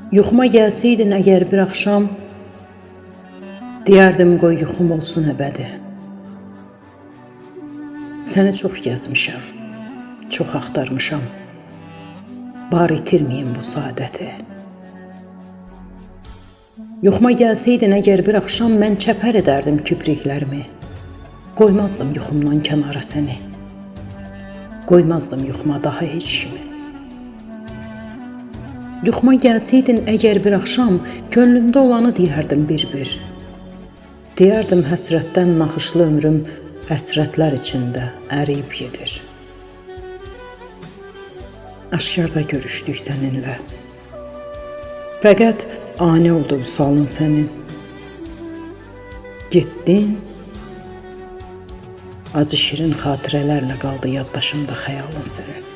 Yuxuma gəlsəydin əgər bir axşam, deyərdim qoy yuxum olsun əbədi. Səni çox gəzmişəm, çox axtarmışam, bar itirməyim bu saadəti. Yuxuma gəlsəydin əgər bir axşam, mən çəpər edərdim kipriklərimi, qoymazdım yuxumdan kənara səni, qoymazdım yuxuma daha heç kimi. Yuxuma gəlsəydin əgər bir axşam, könlümdə olanı deyərdim bir-bir. Deyərdim həsrətdən naxışlı ömrüm həsrətlər içində əriyib gedir. Aşkarda görüşdük səninlə. Fəqət ani oldu vüsalın sənin. Getdin, acı şirin xatirələrlə qaldı yaddaşımda xəyalın sənin.